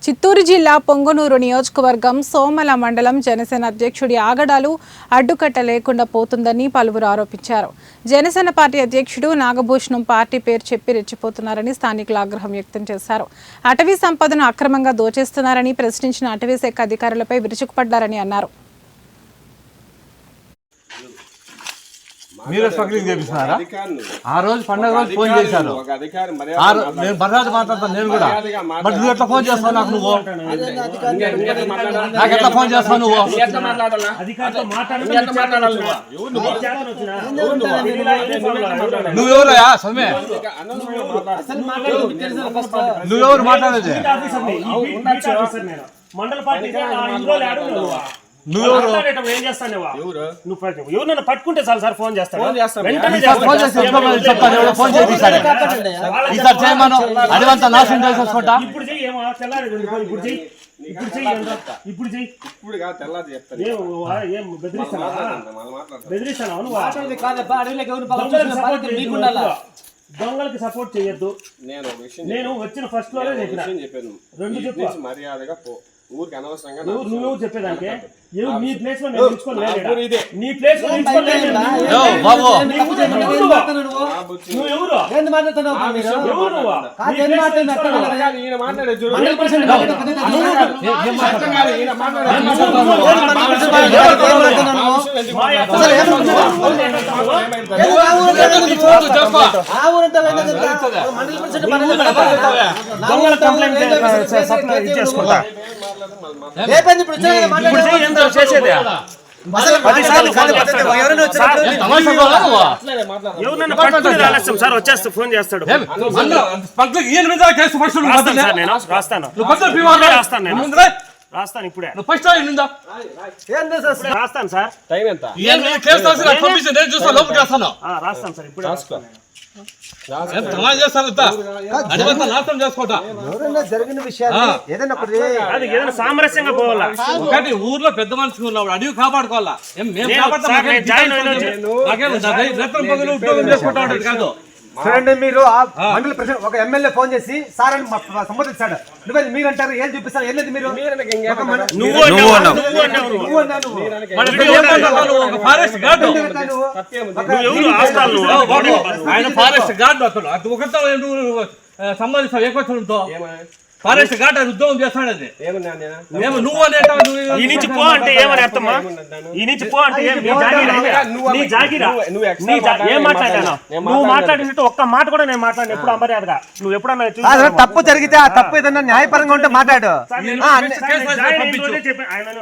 చిత్తూరు జిల్లా పొంగనూరు నియోజకవర్గం సోమల మండలం జనసేన అధ్యక్షుడి ఆగడాలు అడ్డుకట్ట లేకుండా పోతుందని పలువురు ఆరోపించారు. జనసేన పార్టీ అధ్యక్షుడు నాగభూషణం పార్టీ పేరు చెప్పి రెచ్చిపోతున్నారని స్థానికులు ఆగ్రహం వ్యక్తం చేశారు. అటవీ సంపదను అక్రమంగా దోచేస్తున్నారని ప్రశ్నించిన అటవీ శాఖ అధికారులపై విరుచుకుపడ్డారని అన్నారు. మీరే స్మగ్లింగ్ చేపిస్తున్నారా? ఆ రోజు పండుగ రోజు ఫోన్ చేశారు. నేను బర్రాజు మాట్లాడతాను. నేను కూడా బట్ నువ్వు ఎట్లా ఫోన్ చేస్తావు నాకు? నువ్వు నాకు ఎట్లా ఫోన్ చేస్తావు? నువ్వెవరయా సమ్మె? నువ్వెవరు మాట్లాడేది? నన్ను పట్టుకుంటే చాలు సార్ ఫోన్ చేస్తాను. ఇప్పుడు చెయ్యేమో తెల్లారి ఇప్పుడు ఏం బెదిరిస్తాను. దొంగలకి సపోర్ట్ చేయొద్దు. నేను వచ్చిన ఫస్ట్ లోనే చెప్పాను. రెండు చెప్పు మర్యాదగా ఊరికి అనవసరంగా నువ్వు చెప్పేదానికి నీ ప్లేస్ లో నేను నిల్చుకోలేదు. నీ ప్లేస్ లో నిల్చుకోలేదు. చేసుకుంటా సార్ వచ్చేస్తా ఫోన్ చేస్తాడు. రాస్తాను ఇప్పుడే రాస్తాను సార్. టైం ఎంత? రాస్తాను సార్ ఇప్పుడే. జరిగిన విషయాలు సామరస్యంగా పోవాలా? ఊర్లో పెద్ద మనిషి ఉన్నప్పుడు అడవి కాపాడుకోవాలా? కాదు చూడండి, మీరు మండల ప్రెసిడెంట్ ఒక ఎమ్మెల్యే ఫోన్ చేసి సార్ అని సంబోధించాడు. నువ్వు మీరంటారు ఏం చూపిస్తారు? ఏంటి మీరు ఫారెస్ట్ గార్డు అతను అది ఒకరితో సంబంధిస్తావు ఏకొచ్చడంతో ఫారెస్ట్ గార్డ్ అది ఉద్యోగం చేస్తాడు. అది నువ్వు ఈ నుంచి పో అంటే ఏమని అర్థమా? ఈ నుంచి పో అంటే ఏం మాట్లాడాను? నువ్వు మాట్లాడినట్టు ఒక్క మాట కూడా నేను మాట్లాడిన ఎప్పుడు అమర్యాదగా. నువ్వు ఎప్పుడన్నా తప్పు జరిగితే ఆ తప్పు ఏదన్నా న్యాయపరంగా ఉంటే మాట్లాడు. చెప్పి ఆయన